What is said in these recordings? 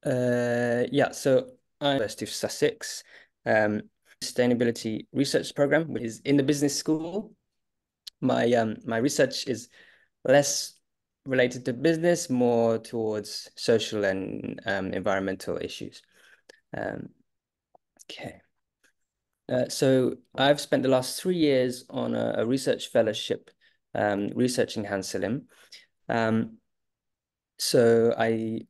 Yeah, so I'm University of Sussex, sustainability research program, which is in the business school. My research is less related to business, more towards social and environmental issues. Um, okay. So I've spent the last 3 years on a research fellowship, researching Hansalim. Um, so I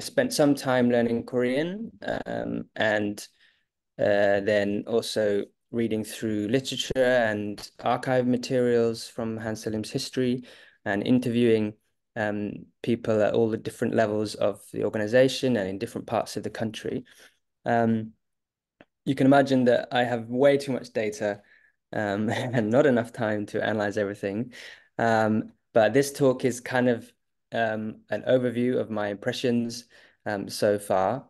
spent some time learning Korean, and then also reading through literature and archive materials from Hansalim's history and interviewing people at all the different levels of the organization and in different parts of the country. Um, you can imagine that I have way too much data and not enough time to analyze everything. But this talk is kind of an overview of my impressions so far.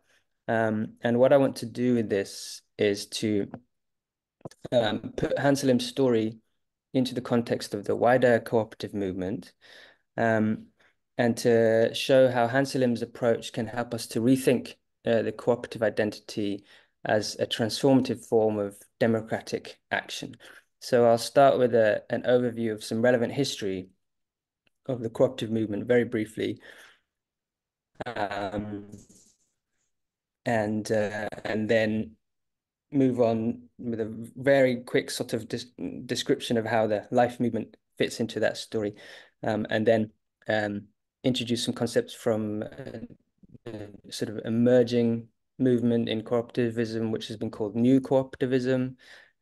And what I want to do with this is to put Hansalim's story into the context of the wider cooperative movement, um, and to show how Hansalim's approach can help us to rethink the cooperative identity as a transformative form of democratic action. So I'll start with an overview of some relevant history of the cooperative movement very briefly, um, and then move on with a very quick sort of description of how the life movement fits into that story, and then um, introduce some concepts from sort of emerging movement in cooperativism, which has been called new cooperativism,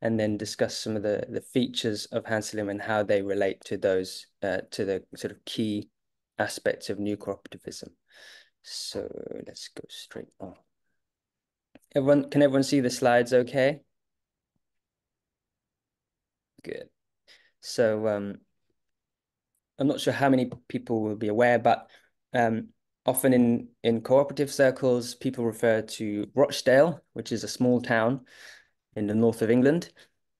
and then discuss some of the features of Hansalim and how they relate to those to the sort of key aspects of new cooperativism. So let's go straight on. Can everyone see the slides okay? Good. So I'm not sure how many people will be aware, but often in cooperative circles, people refer to Rochdale, which is a small town in the north of England,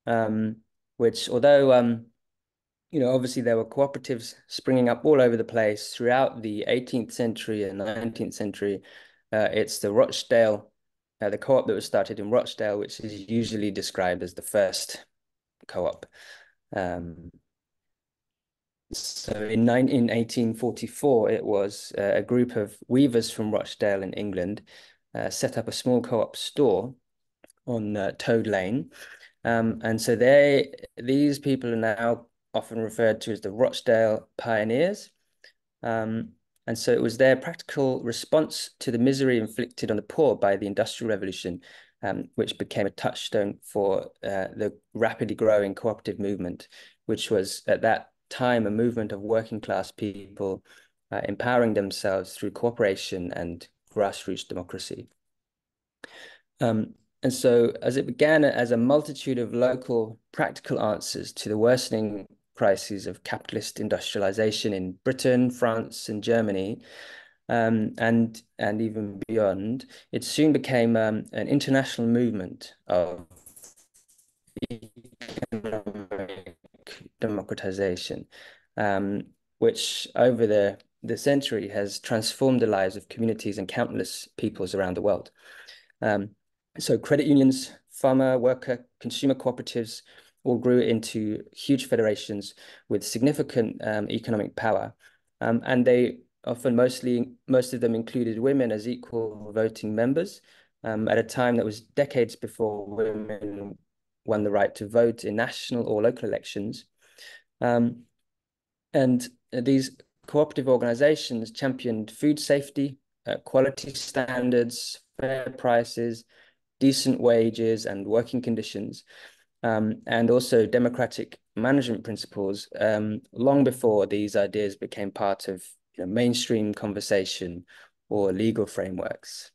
um, which although obviously there were cooperatives springing up all over the place throughout the 18th century and 19th century, it's the Rochdale, the co-op that was started in Rochdale, which is usually described as the first co-op. So in 1844, it was a group of weavers from Rochdale in England set up a small co-op store on Toad Lane. And so these people are now often referred to as the Rochdale Pioneers. And so it was their practical response to the misery inflicted on the poor by the Industrial Revolution, which became a touchstone for the rapidly growing cooperative movement, which was at that time a movement of working class people empowering themselves through cooperation and grassroots democracy. And so as it began as a multitude of local practical answers to the worsening crises of capitalist industrialization in Britain, France, and Germany, and even beyond, it soon became an international movement of economic democratization, which over the century has transformed the lives of communities and countless peoples around the world. So credit unions, farmer, worker, consumer cooperatives all grew into huge federations with significant economic power. And they often most of them included women as equal voting members, at a time that was decades before women won the right to vote in national or local elections. And these cooperative organizations championed food safety, quality standards, fair prices, decent wages and working conditions, and also democratic management principles, long before these ideas became part of mainstream conversation or legal frameworks.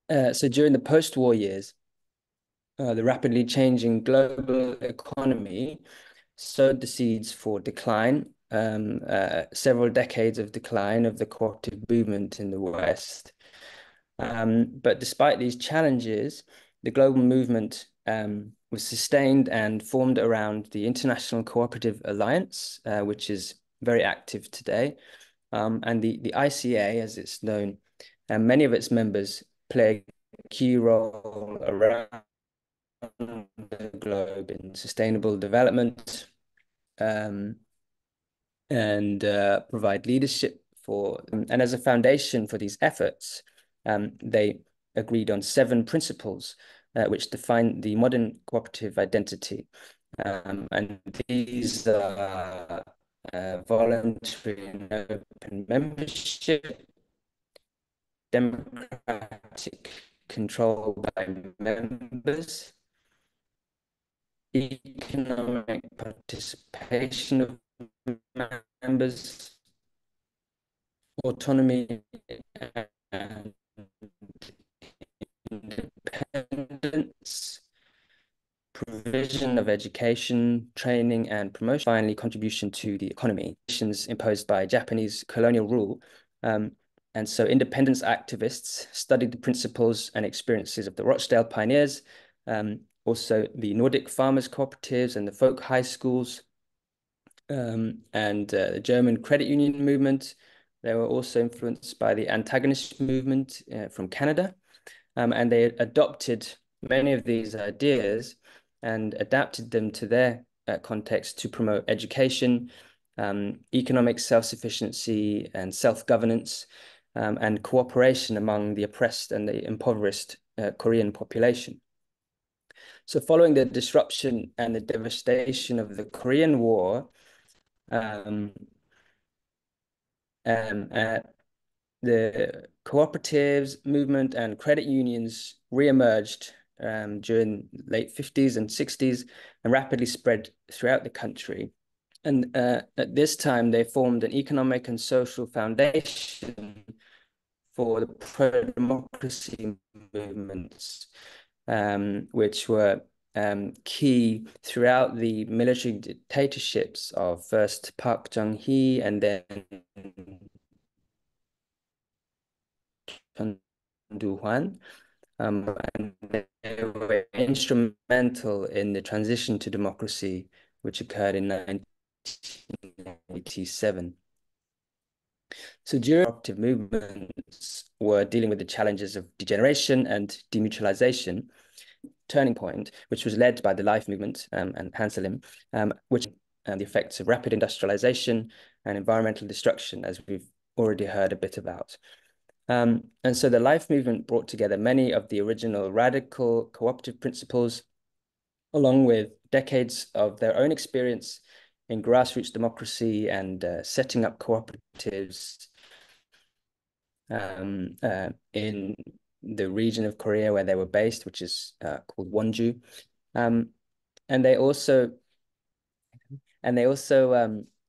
So during the post-war years, the rapidly changing global economy sowed the seeds for decline, several decades of decline of the cooperative movement in the West. But despite these challenges, the global movement was sustained and formed around the International Cooperative Alliance, which is very active today. And the ICA, as it's known, and many of its members play a key role around the globe in sustainable development, and provide leadership for them. And as a foundation for these efforts, they agreed on 7 principles which define the modern cooperative identity. And these are voluntary and open membership, democratic control by members, economic participation of members, autonomy and independence, provision of education, training, and promotion. Finally, contribution to the economy. Conditions imposed by Japanese colonial rule. And so independence activists studied the principles and experiences of the Rochdale pioneers, also the Nordic farmers cooperatives and the folk high schools, and the German credit union movement. They were also influenced by the antagonist movement from Canada, and they adopted many of these ideas and adapted them to their context to promote education, economic self-sufficiency and self-governance, and cooperation among the oppressed and the impoverished Korean population. So following the disruption and the devastation of the Korean War, the cooperatives movement and credit unions re-emerged during late 50s and 60s and rapidly spread throughout the country. And at this time, they formed an economic and social foundation for the pro-democracy movements, which were key throughout the military dictatorships of first Park Chung-hee and then Chun Doo-hwan. And they were instrumental in the transition to democracy, which occurred in 1987. So during cooperative movements were dealing with the challenges of degeneration and demutualization. Turning point, which was led by the Life movement and Hansalim, which the effects of rapid industrialization and environmental destruction, as we've already heard a bit about. And so the Life movement brought together many of the original radical cooperative principles, along with decades of their own experience in grassroots democracy and setting up cooperatives in the region of Korea where they were based, which is called Wonju. And they also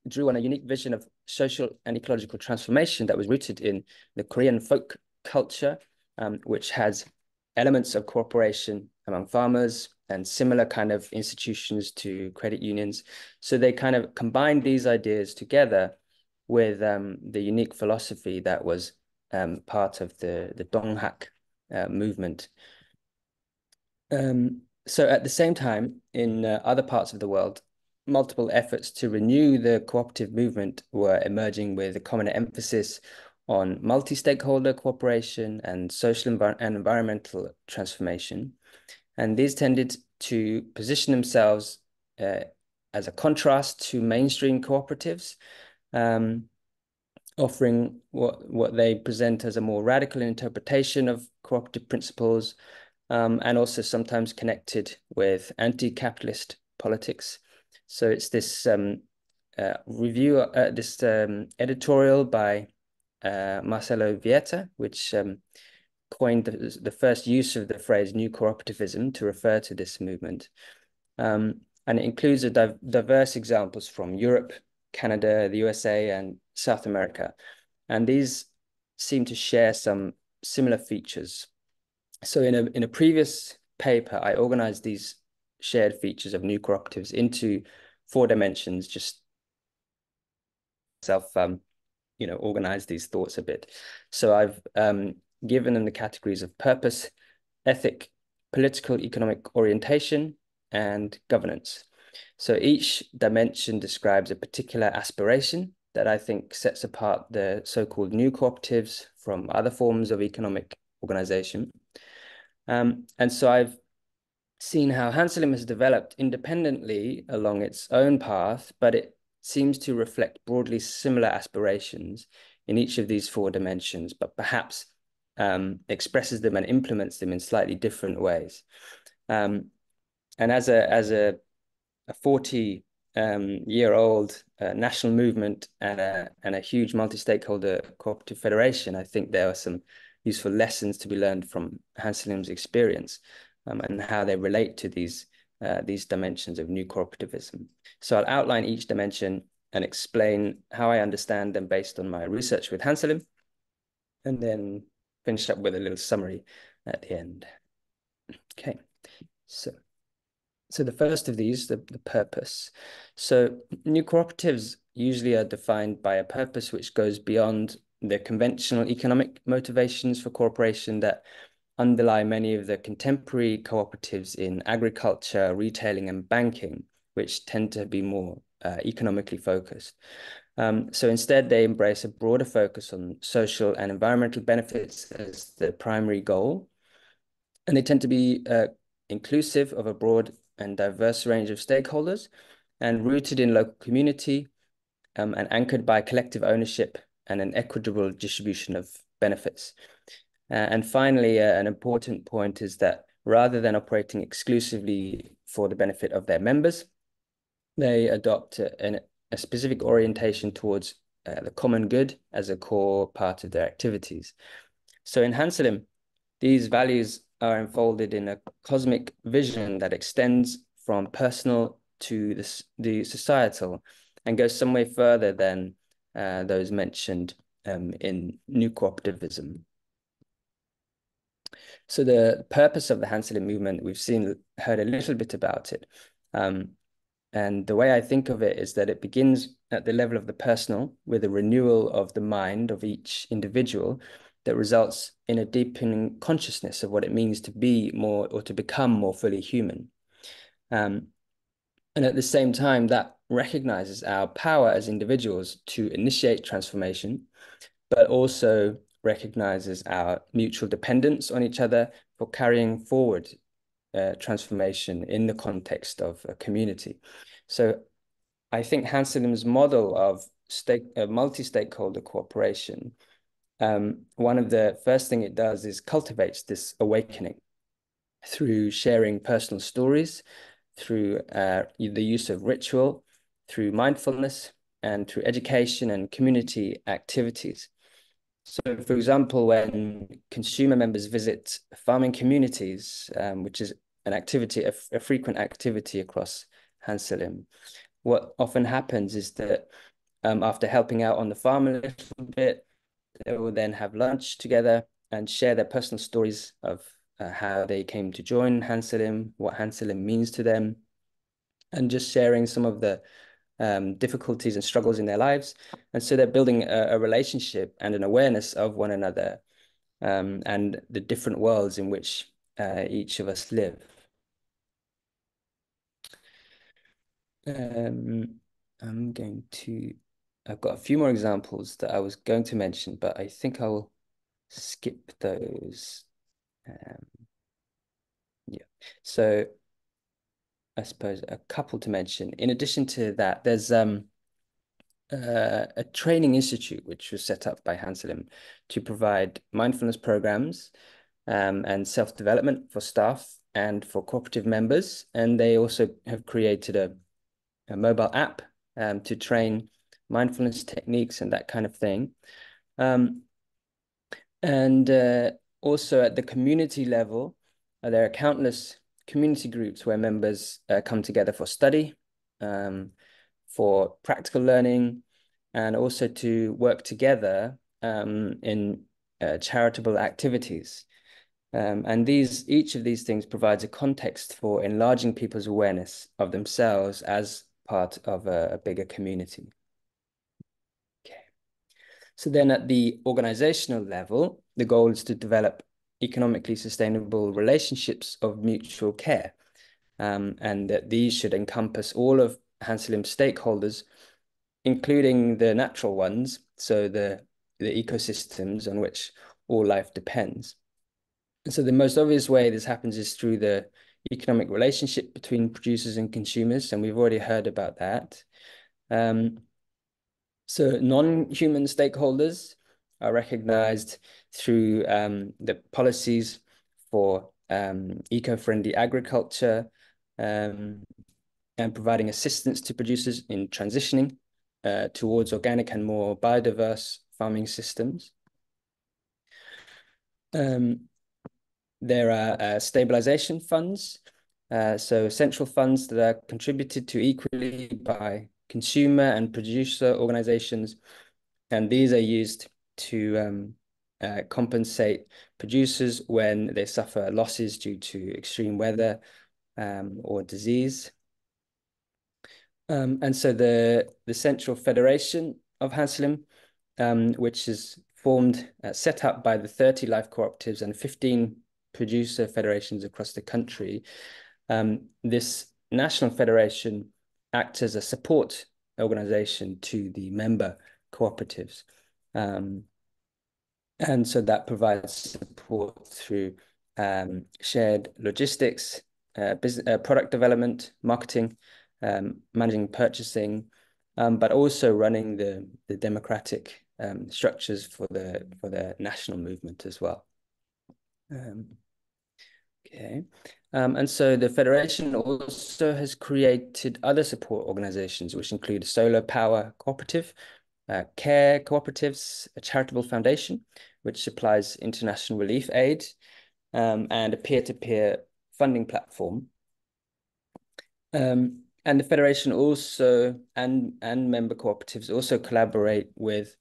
drew on a unique vision of social and ecological transformation that was rooted in the Korean folk culture, which has elements of cooperation among farmers and similar kind of institutions to credit unions. So they kind of combined these ideas together with the unique philosophy that was part of the Donghak movement. So at the same time, in other parts of the world, multiple efforts to renew the cooperative movement were emerging with a common emphasis on multi-stakeholder cooperation and social and environmental transformation. And these tended to position themselves as a contrast to mainstream cooperatives, offering what they present as a more radical interpretation of cooperative principles, and also sometimes connected with anti-capitalist politics. So it's this editorial by Marcelo Vieta, which coined the first use of the phrase new cooperativism to refer to this movement. And it includes diverse examples from Europe, Canada, the USA, and South America. And these seem to share some similar features. So in a previous paper, I organized these shared features of new cooperatives into 4 dimensions, just organize these thoughts a bit. So I've given them the categories of purpose, ethic, political, economic orientation, and governance. So each dimension describes a particular aspiration that I think sets apart the so-called new cooperatives from other forms of economic organization. And so I've seen how Hansalim has developed independently along its own path, but it seems to reflect broadly similar aspirations in each of these four dimensions, but perhaps expresses them and implements them in slightly different ways. And as a 40-year-old national movement and a huge multi-stakeholder cooperative federation, I think there are some useful lessons to be learned from Hansalim's experience and how they relate to these dimensions of new cooperativism. So I'll outline each dimension and explain how I understand them based on my research with Hansalim, and then finish up with a little summary at the end. Okay, so the first of these, the purpose. So new cooperatives usually are defined by a purpose which goes beyond the conventional economic motivations for cooperation that underlie many of the contemporary cooperatives in agriculture, retailing, and banking, which tend to be more economically focused. So instead, they embrace a broader focus on social and environmental benefits as the primary goal. And they tend to be inclusive of a broad and diverse range of stakeholders and rooted in local community and anchored by collective ownership and an equitable distribution of benefits. And finally, an important point is that rather than operating exclusively for the benefit of their members, they adopt a specific orientation towards the common good as a core part of their activities. So in Hansalim, these values are enfolded in a cosmic vision that extends from personal to the societal and goes some way further than those mentioned in new cooperativism. So the purpose of the Hansalim movement, we've heard a little bit about it. And the way I think of it is that it begins at the level of the personal with a renewal of the mind of each individual that results in a deepening consciousness of what it means to be more or to become more fully human. And at the same time, that recognizes our power as individuals to initiate transformation, but also recognizes our mutual dependence on each other for carrying forward transformation in the context of a community. So I think Hansalim's model of multi-stakeholder cooperation, one of the first thing it does is cultivates this awakening through sharing personal stories, through the use of ritual, through mindfulness, and through education and community activities. So, for example, when consumer members visit farming communities, which is an activity, a frequent activity across Hansalim, what often happens is that after helping out on the farm a little bit, they will then have lunch together and share their personal stories of how they came to join Hansalim, what Hansalim means to them, and just sharing some of the difficulties and struggles in their lives. And so they're building a relationship and an awareness of one another and the different worlds in which each of us live. I've got a few more examples that I was going to mention, but I think I'll skip those. Yeah, so I suppose a couple to mention. In addition to that, there's a training institute which was set up by Hansalim to provide mindfulness programs and self-development for staff and for cooperative members. And they also have created a mobile app to train mindfulness techniques and that kind of thing. And also at the community level, there are countless community groups where members come together for study, for practical learning, and also to work together in charitable activities. And each of these things provides a context for enlarging people's awareness of themselves as part of a bigger community. Okay. So then at the organizational level, the goal is to develop economically sustainable relationships of mutual care. And that these should encompass all of Hansalim's stakeholders including the natural ones, so the ecosystems on which all life depends. And so the most obvious way this happens is through the economic relationship between producers and consumers, and we've already heard about that. So non-human stakeholders are recognized through the policies for eco-friendly agriculture and providing assistance to producers in transitioning towards organic and more biodiverse farming systems. There are stabilization funds, so central funds that are contributed to equally by consumer and producer organizations, and these are used to compensate producers when they suffer losses due to extreme weather or disease. And so the Central Federation of Hansalim, which is formed, set up by the 30 life cooperatives and 15 producer federations across the country. This national federation acts as a support organization to the member cooperatives. And so that provides support through shared logistics, product development, marketing, managing purchasing, but also running the democratic structures for the national movement as well. Okay. And so the Federation also has created other support organizations, which include Solar Power Cooperative, Care Cooperatives, a charitable foundation, which supplies international relief aid, and a peer-to-peer funding platform. And the Federation also, and member cooperatives also collaborate with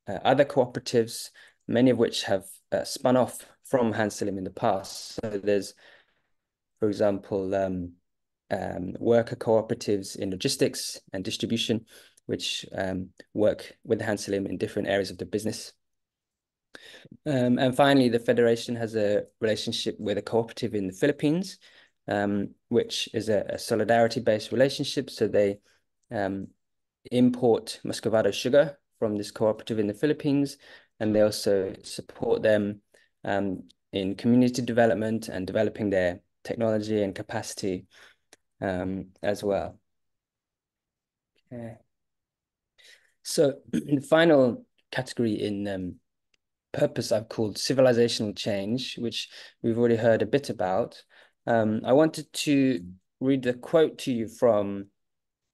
other cooperatives, many of which have spun off from Hansalim in the past. So there's, for example, worker cooperatives in logistics and distribution, which work with Hansalim in different areas of the business. And finally, the Federation has a relationship with a cooperative in the Philippines, which is a solidarity-based relationship. So they import Muscovado sugar from this cooperative in the Philippines, and they also support them in community development and developing their technology and capacity as well. Okay. So the final category in purpose I've called civilizational change, which we've already heard a bit about. I wanted to read a quote to you from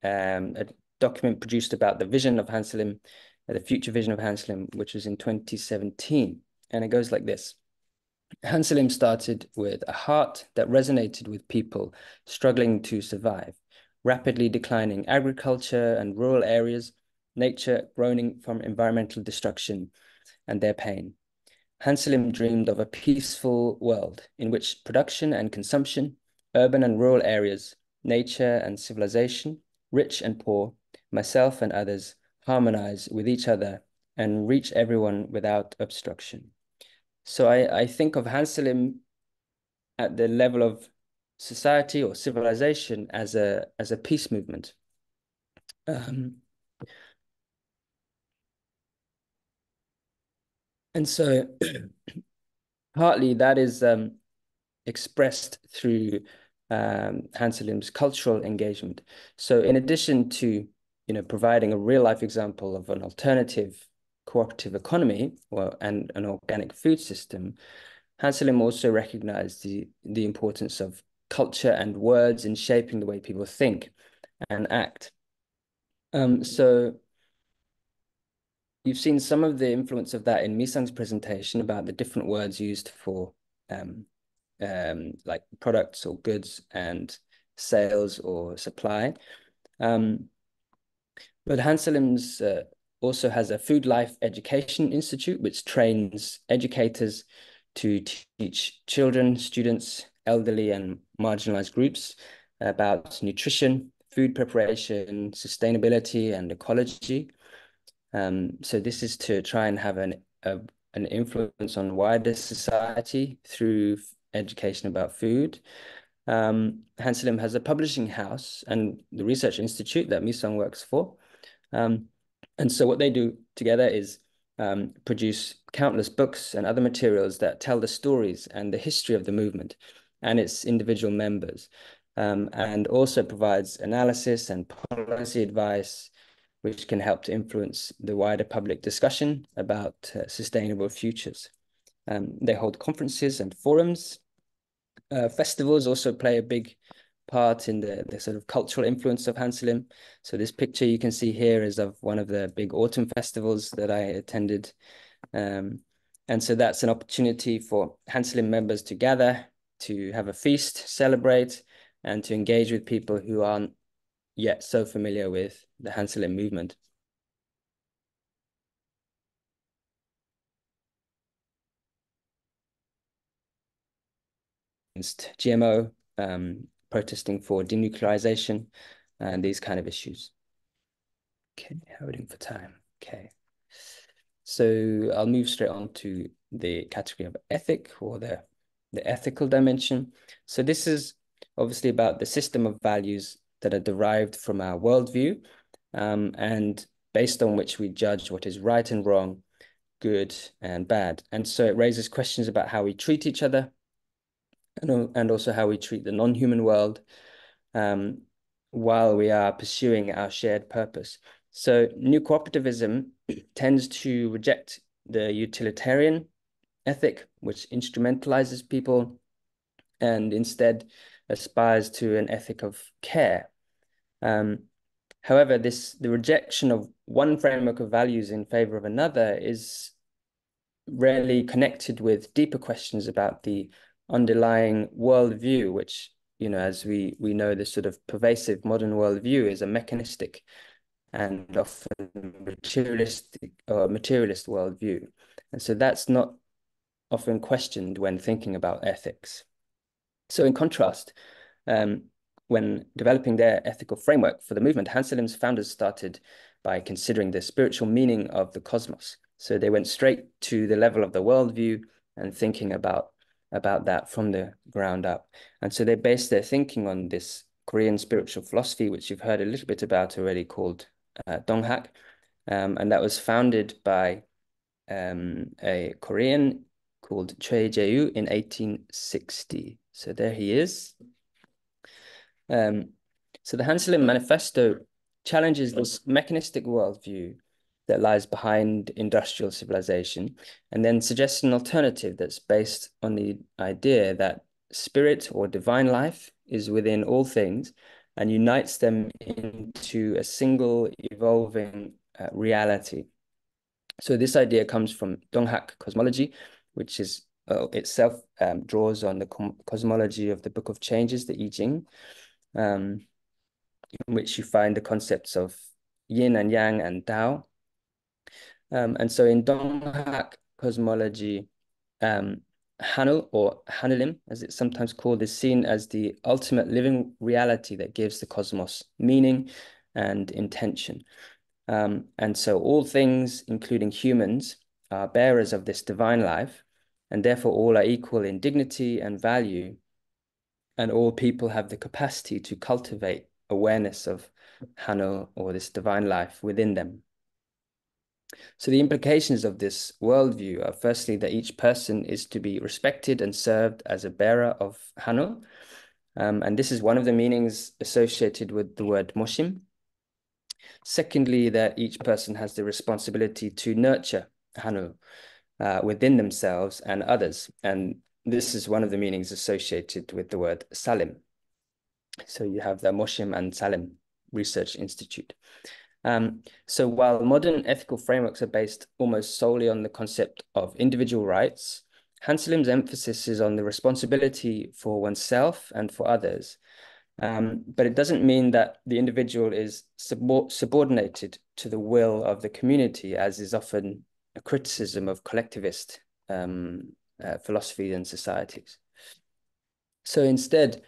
a document produced about the vision of Hansalim, the future vision of Hansalim, which was in 2017. And it goes like this. Hansalim started with a heart that resonated with people struggling to survive, rapidly declining agriculture and rural areas, nature groaning from environmental destruction and their pain. Hansalim dreamed of a peaceful world in which production and consumption, urban and rural areas, nature and civilization, rich and poor, myself and others, harmonize with each other and reach everyone without obstruction. So I think of Hansalim at the level of society or civilization as a peace movement. And so partly that is expressed through Hansalim's cultural engagement. So in addition to providing a real life example of an alternative cooperative economy and an organic food system, Hansalim also recognized the importance of culture and words in shaping the way people think and act. So you've seen some of the influence of that in Misang's presentation about the different words used for like products or goods and sales or supply. But Hansalim's also has a Food Life Education Institute, which trains educators to teach children, students, elderly and marginalized groups about nutrition, food preparation, sustainability and ecology. So this is to try and have an influence on wider society through education about food. Hansalim has a publishing house and the research institute that Misang works for. And so what they do together is produce countless books and other materials that tell the stories and the history of the movement and its individual members, and also provides analysis and policy advice, which can help to influence the wider public discussion about sustainable futures. They hold conferences and forums. Festivals also play a big part in the sort of cultural influence of Hansalim. So this picture you can see here is of one of the big autumn festivals that I attended. And so that's an opportunity for Hansalim members to gather, to have a feast, celebrate, and to engage with people who aren't yet so familiar with the Hansalim movement. Against GMO, protesting for denuclearization, and these kind of issues. Okay, how are we doing for time? Okay. So I'll move straight on to the category of ethic, or the ethical dimension. So this is obviously about the system of values that are derived from our worldview, and based on which we judge what is right and wrong, good and bad. And so it raises questions about how we treat each other, and also how we treat the non-human world, while we are pursuing our shared purpose. So new cooperativism tends to reject the utilitarian ethic, which instrumentalizes people, and instead aspires to an ethic of care. However, the rejection of one framework of values in favor of another is rarely connected with deeper questions about the underlying worldview, which, as we know, this sort of pervasive modern worldview is a mechanistic and often materialist worldview. And so that's not often questioned when thinking about ethics. So in contrast, when developing their ethical framework for the movement, Hansalim's founders started by considering the spiritual meaning of the cosmos. So they went straight to the level of the worldview and thinking about that from the ground up. And so they based their thinking on this Korean spiritual philosophy, which you've heard a little bit about already, called Donghak. And that was founded by a Korean called Choi Jae-woo in 1860. So there he is. So the Hansalim Manifesto challenges this mechanistic worldview that lies behind industrial civilization, and then suggests an alternative that's based on the idea that spirit or divine life is within all things and unites them into a single evolving reality. So this idea comes from Donghak cosmology, which is itself draws on the cosmology of the Book of Changes, the I Ching, in which you find the concepts of yin and yang and Tao. And so in Donghak cosmology, Hanu, or Hanulim, as it's sometimes called, is seen as the ultimate living reality that gives the cosmos meaning and intention. And so all things, including humans, are bearers of this divine life, and therefore all are equal in dignity and value, and all people have the capacity to cultivate awareness of Hanu, or this divine life, within them. So the implications of this worldview are firstly that each person is to be respected and served as a bearer of Hanu. And this is one of the meanings associated with the word Moshim. Secondly, that each person has the responsibility to nurture Hanu within themselves and others. And this is one of the meanings associated with the word Salim. So you have the Moshim and Salim Research Institute. So while modern ethical frameworks are based almost solely on the concept of individual rights, Hansalim's emphasis is on the responsibility for oneself and for others. But it doesn't mean that the individual is subordinated to the will of the community, as is often a criticism of collectivist philosophy and societies. So instead,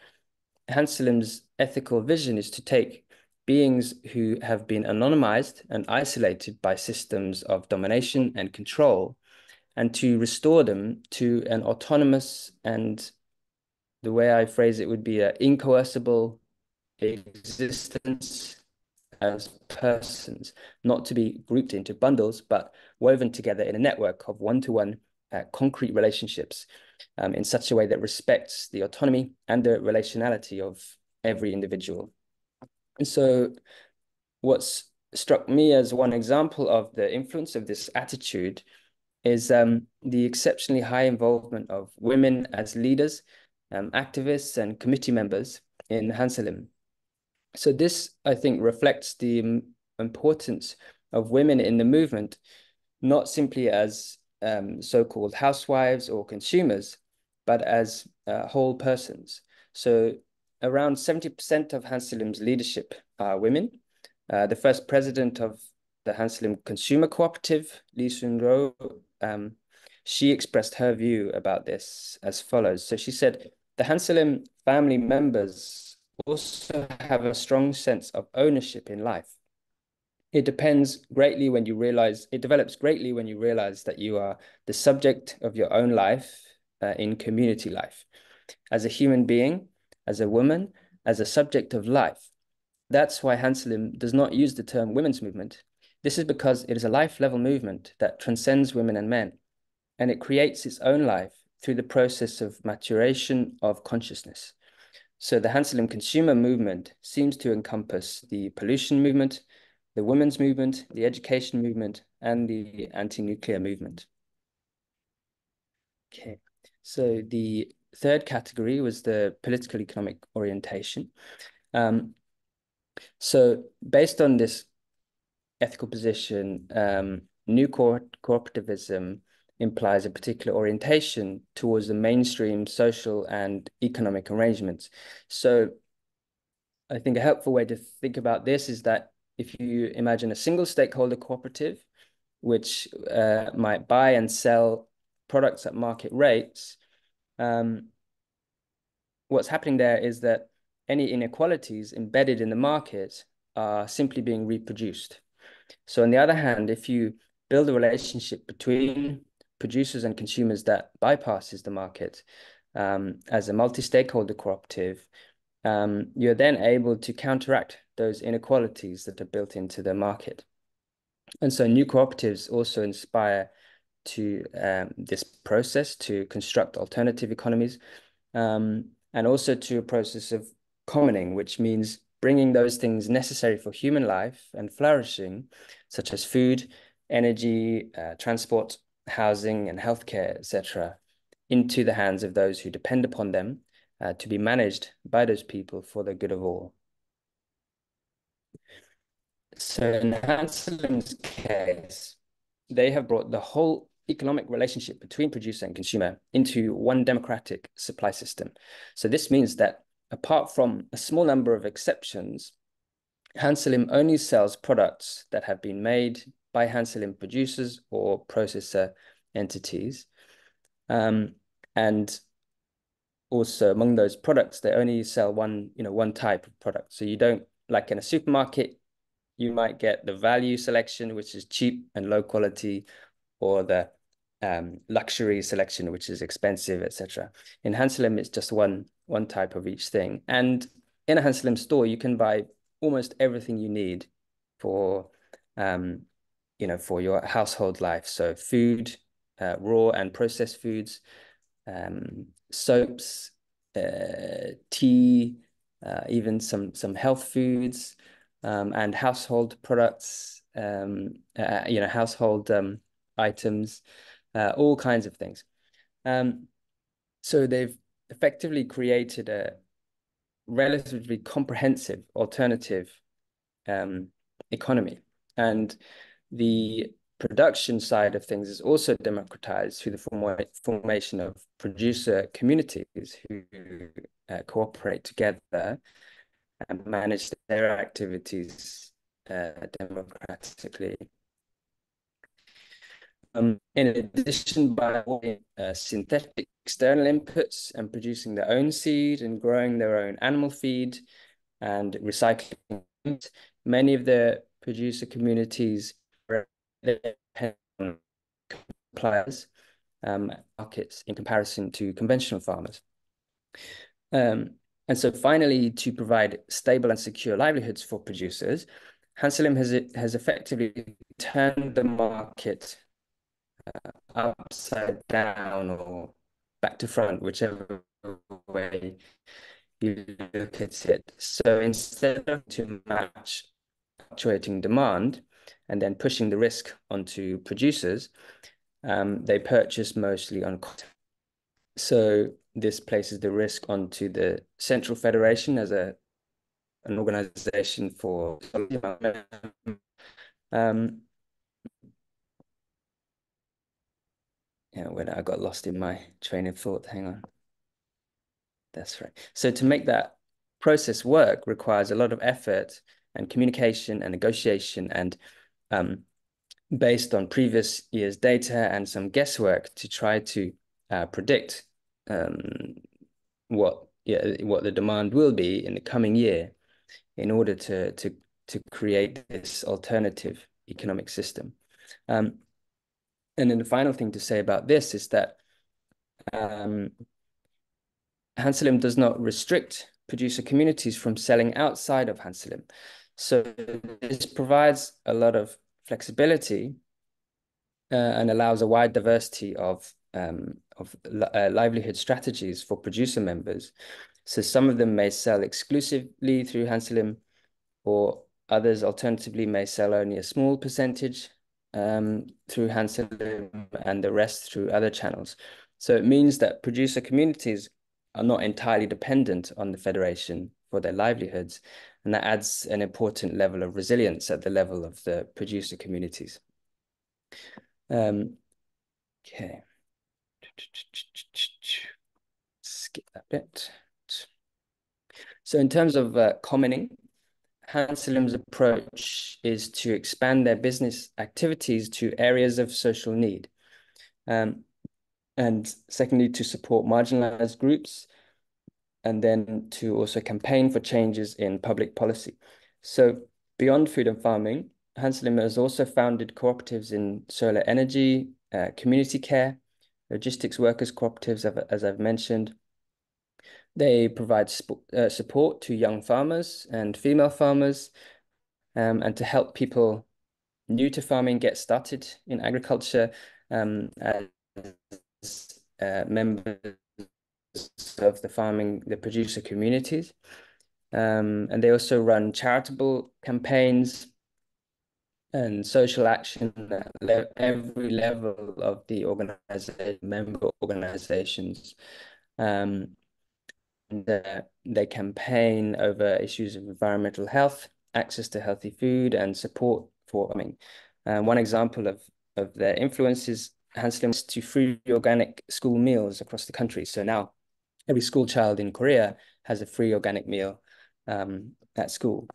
Hansalim's ethical vision is to take beings who have been anonymized and isolated by systems of domination and control, and to restore them to an autonomous, and the way I phrase it would be an incoercible existence, as persons, not to be grouped into bundles, but woven together in a network of one-to-one concrete relationships in such a way that respects the autonomy and the relationality of every individual. And so what's struck me as one example of the influence of this attitude is the exceptionally high involvement of women as leaders, activists, and committee members in Hansalim. So this, I think, reflects the importance of women in the movement, not simply as so-called housewives or consumers, but as whole persons. So around 70% of Hansalim's leadership are women. The first president of the Hansalim Consumer Cooperative, Lee Sun-ro, she expressed her view about this as follows. So she said, the Hansalim family members also have a strong sense of ownership in life. It develops greatly when you realize that you are the subject of your own life in community life. As a human being, as a woman, as a subject of life. That's why Hansalim does not use the term women's movement. This is because it is a life-level movement that transcends women and men, and it creates its own life through the process of maturation of consciousness. So the Hansalim consumer movement seems to encompass the pollution movement, the women's movement, the education movement, and the anti-nuclear movement. Okay, so the third category was the political economic orientation. So based on this ethical position, new cooperativism implies a particular orientation towards the mainstream social and economic arrangements. So I think a helpful way to think about this is that if you imagine a single stakeholder cooperative, which might buy and sell products at market rates, what's happening there is that any inequalities embedded in the market are simply being reproduced. So on the other hand, if you build a relationship between producers and consumers that bypasses the market as a multi-stakeholder cooperative, you're then able to counteract those inequalities that are built into the market. And so new cooperatives also inspire to this process to construct alternative economies, and also to a process of commoning, which means bringing those things necessary for human life and flourishing, such as food, energy, transport, housing, and healthcare, etc., into the hands of those who depend upon them to be managed by those people for the good of all. So in Hansalim's case, they have brought the whole economic relationship between producer and consumer into one democratic supply system. So this means that apart from a small number of exceptions, Hansalim only sells products that have been made by Hansalim producers or processor entities. And also among those products, they only sell one type of product. So you don't, like in a supermarket, you might get the value selection, which is cheap and low quality, or the luxury selection, which is expensive, etc. In Hansalim, it's just one type of each thing. And in a Hansalim store, you can buy almost everything you need for, for your household life. So food, raw and processed foods, soaps, tea, even some health foods, and household products, household items, all kinds of things. So they've effectively created a relatively comprehensive alternative economy. And the production side of things is also democratized through the formation of producer communities who cooperate together and manage their activities democratically. In addition, by avoiding synthetic external inputs and producing their own seed and growing their own animal feed and recycling, many of the producer communities depend on suppliers, markets in comparison to conventional farmers. And so finally, to provide stable and secure livelihoods for producers, Hansalim has effectively turned the market upside down or back to front, whichever way you look at it. So instead of to match fluctuating demand and then pushing the risk onto producers, they purchase mostly on cost. So this places the risk onto the Central Federation as an organization for yeah, when I got lost in my train of thought, hang on. That's right. So to make that process work requires a lot of effort and communication and negotiation and based on previous year's data and some guesswork to try to predict what the demand will be in the coming year in order to create this alternative economic system. And then the final thing to say about this is that Hansalim does not restrict producer communities from selling outside of Hansalim. So this provides a lot of flexibility and allows a wide diversity of livelihood strategies for producer members. So some of them may sell exclusively through Hansalim, or others alternatively may sell only a small percentage through Hansalim and the rest through other channels. So it means that producer communities are not entirely dependent on the Federation for their livelihoods, and that adds an important level of resilience at the level of the producer communities. Okay. Skip that bit. So in terms of commoning, Hansalim's approach is to expand their business activities to areas of social need. And secondly, to support marginalized groups, and then to also campaign for changes in public policy. So beyond food and farming, Hansalim has also founded cooperatives in solar energy, community care, logistics workers cooperatives, as I've mentioned. They provide support to young farmers and female farmers, and to help people new to farming get started in agriculture as members of the producer communities. And they also run charitable campaigns and social action at every level of the organization, member organizations. And they campaign over issues of environmental health, access to healthy food, and support for farming. One example of their influence is Hansalim to free organic school meals across the country. So now every school child in Korea has a free organic meal at school.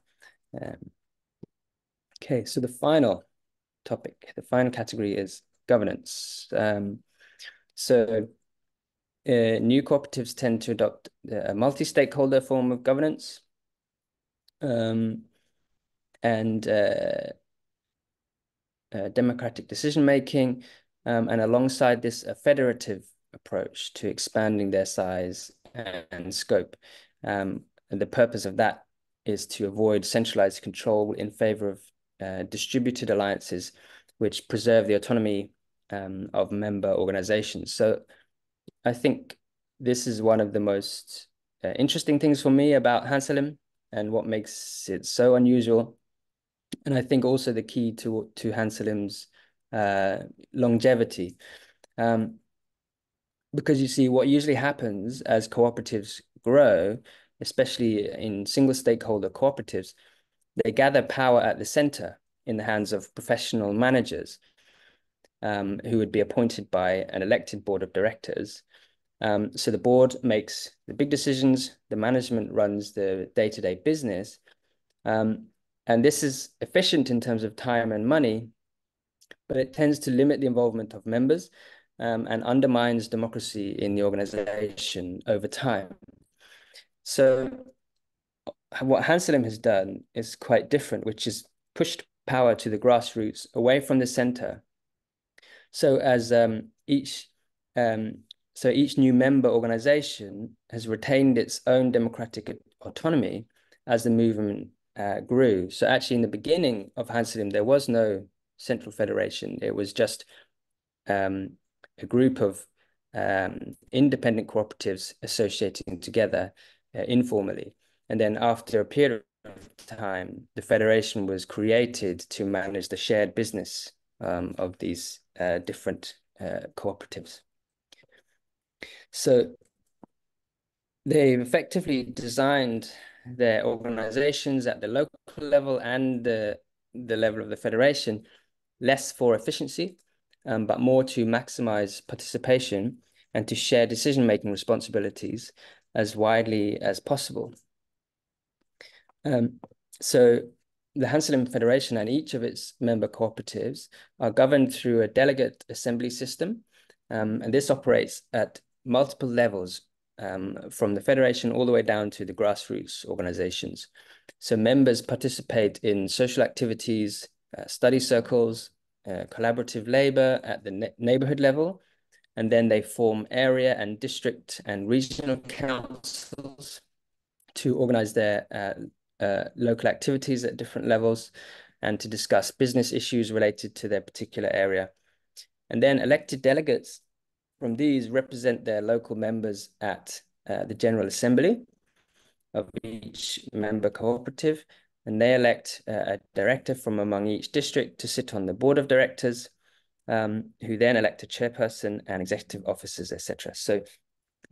Okay, so the final topic, the final category is governance. So new cooperatives tend to adopt a multi-stakeholder form of governance, and democratic decision-making, and alongside this, a federative approach to expanding their size and scope. And the purpose of that is to avoid centralized control in favor of distributed alliances, which preserve the autonomy of member organizations. So I think this is one of the most interesting things for me about Hansalim and what makes it so unusual. And I think also the key to Hansalim's longevity. Because you see, what usually happens as cooperatives grow, especially in single stakeholder cooperatives, they gather power at the center in the hands of professional managers who would be appointed by an elected board of directors. So the board makes the big decisions, the management runs the day-to-day business. And this is efficient in terms of time and money, but it tends to limit the involvement of members and undermines democracy in the organization over time. So what Hansalim has done is quite different, which is pushed power to the grassroots away from the center. So as each new member organization has retained its own democratic autonomy as the movement grew. So actually, in the beginning of Hansalim, there was no central federation. It was just a group of independent cooperatives associating together informally. And then after a period of time, the federation was created to manage the shared business of these different cooperatives. So they've effectively designed their organizations at the local level and the level of the federation, less for efficiency, but more to maximize participation and to share decision-making responsibilities as widely as possible. So the Hansalim Federation and each of its member cooperatives are governed through a delegate assembly system, and this operates at multiple levels, from the federation all the way down to the grassroots organizations. So members participate in social activities, study circles, collaborative labor at the neighborhood level, and then they form area and district and regional councils to organize their local activities at different levels and to discuss business issues related to their particular area. And then elected delegates from these represent their local members at the General Assembly of each member cooperative, and they elect a director from among each district to sit on the board of directors, who then elect a chairperson and executive officers, etc. So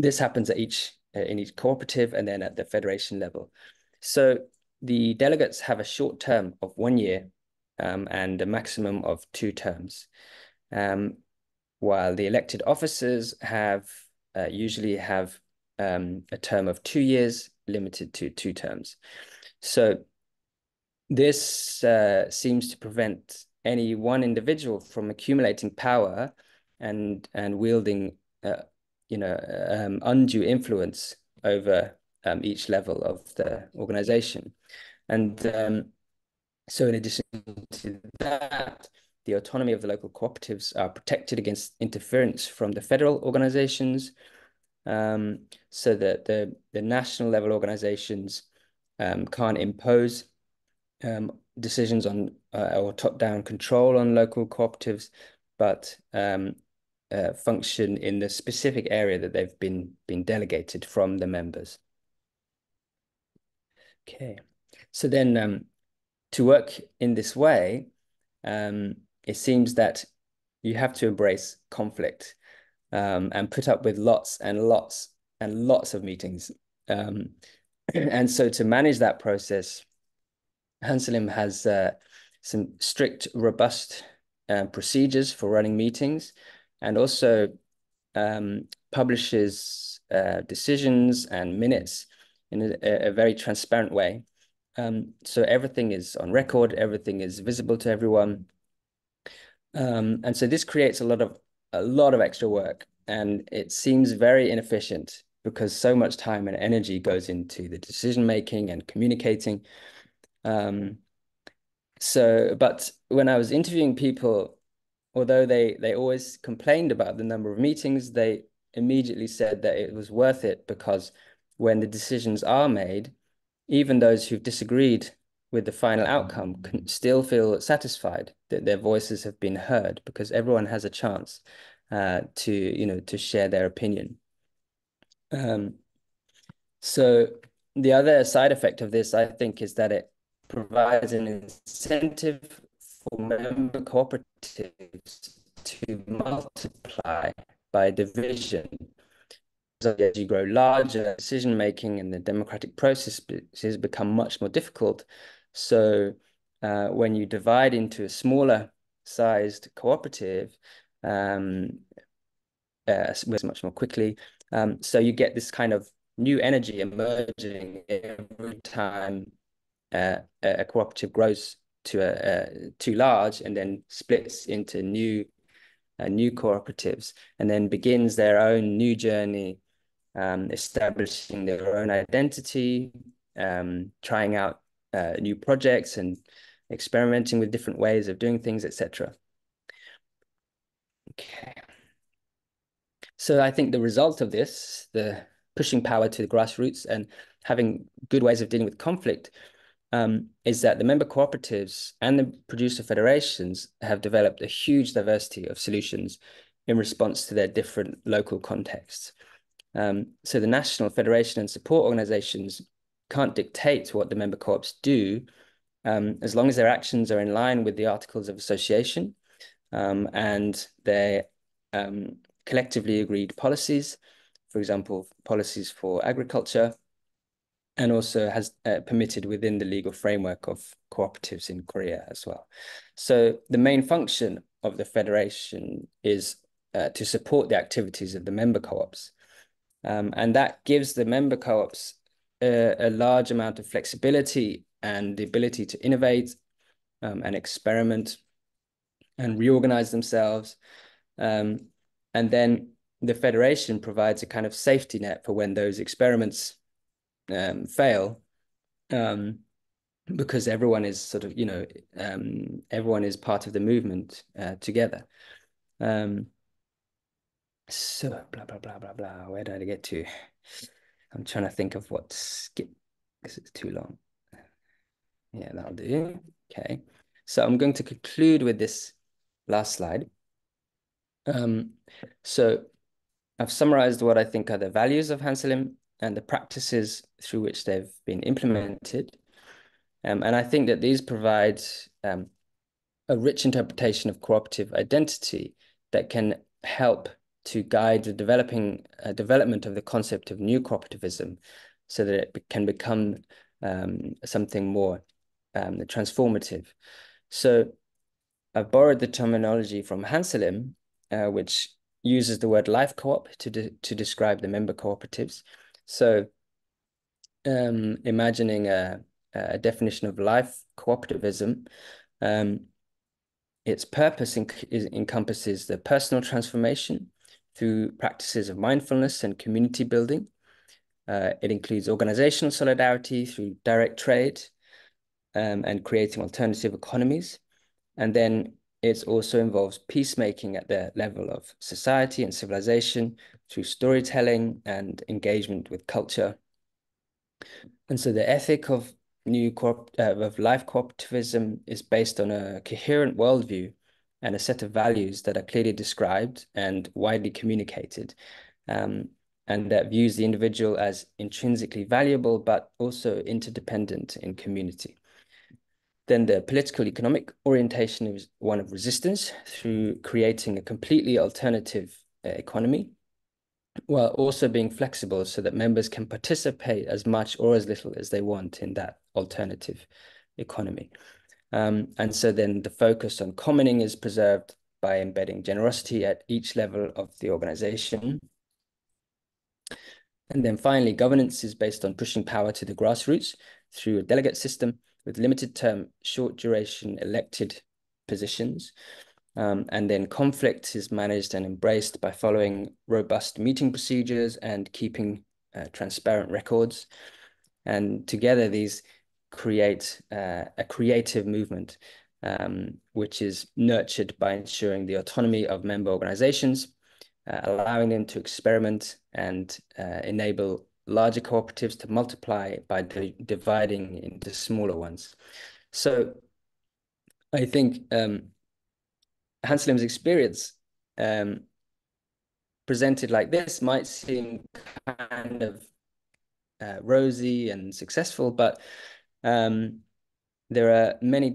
this happens at in each cooperative and then at the federation level. So the delegates have a short term of 1 year and a maximum of 2 terms, while the elected officers usually have a term of 2 years, limited to 2 terms. So this seems to prevent any one individual from accumulating power and wielding undue influence over each level of the organization. And so in addition to that, the autonomy of the local cooperatives are protected against interference from the federal organizations, so that the national level organizations can't impose decisions on or top-down control on local cooperatives, but function in the specific area that they've been delegated from the members. Okay, so then to work in this way, it seems that you have to embrace conflict and put up with lots and lots and lots of meetings. And so to manage that process, Hansalim has some strict, robust procedures for running meetings, and also publishes decisions and minutes in a very transparent way. So everything is on record, everything is visible to everyone. And so this creates a lot of extra work, and it seems very inefficient because so much time and energy goes into the decision making and communicating. But when I was interviewing people, although they always complained about the number of meetings, they immediately said that it was worth it because when the decisions are made, even those who've disagreed with the final outcome can still feel satisfied that their voices have been heard, because everyone has a chance to share their opinion. So the other side effect of this, I think, is that it provides an incentive for member cooperatives to multiply by division. So as you grow larger, decision-making and the democratic processes become much more difficult. So when you divide into a smaller sized cooperative, it's much more quickly. So you get this kind of new energy emerging every time a cooperative grows to too large and then splits into new cooperatives and then begins their own new journey, establishing their own identity, trying out new projects and experimenting with different ways of doing things, etc. Okay. So I think the result of this, the pushing power to the grassroots and having good ways of dealing with conflict, is that the member cooperatives and the producer federations have developed a huge diversity of solutions in response to their different local contexts. So the national federation and support organizations can't dictate what the member co-ops do, as long as their actions are in line with the Articles of Association and their collectively agreed policies, for example, policies for agriculture, and also has permitted within the legal framework of cooperatives in Korea as well. So the main function of the federation is to support the activities of the member co-ops. And that gives the member co-ops a large amount of flexibility and the ability to innovate and experiment and reorganize themselves. And then the federation provides a kind of safety net for when those experiments fail, because everyone is sort of, everyone is part of the movement together. So blah, blah, blah, blah, blah. Where did I get to? I'm trying to think of what to skip because it's too long. Yeah, that'll do. Okay. So I'm going to conclude with this last slide. So I've summarized what I think are the values of Hansalim and the practices through which they've been implemented. And I think that these provide a rich interpretation of cooperative identity that can help to guide the development of the concept of new cooperativism so that it can become something more transformative. So I've borrowed the terminology from Hansalim, which uses the word life co-op to describe the member cooperatives. So imagining a definition of life cooperativism, its purpose encompasses the personal transformation through practices of mindfulness and community building. It includes organizational solidarity through direct trade and creating alternative economies. And then it also involves peacemaking at the level of society and civilization through storytelling and engagement with culture. And so the ethic of life cooperativism is based on a coherent worldview and a set of values that are clearly described and widely communicated, and that views the individual as intrinsically valuable, but also interdependent in community. Then the political economic orientation is one of resistance through creating a completely alternative economy, while also being flexible so that members can participate as much or as little as they want in that alternative economy. And so then the focus on commoning is preserved by embedding generosity at each level of the organization. And then finally, governance is based on pushing power to the grassroots through a delegate system with limited term, short duration elected positions. And then conflict is managed and embraced by following robust meeting procedures and keeping transparent records. And together these create a creative movement, which is nurtured by ensuring the autonomy of member organizations, allowing them to experiment and enable larger cooperatives to multiply by dividing into smaller ones. So I think Hansalim's experience presented like this might seem kind of rosy and successful, but there are many different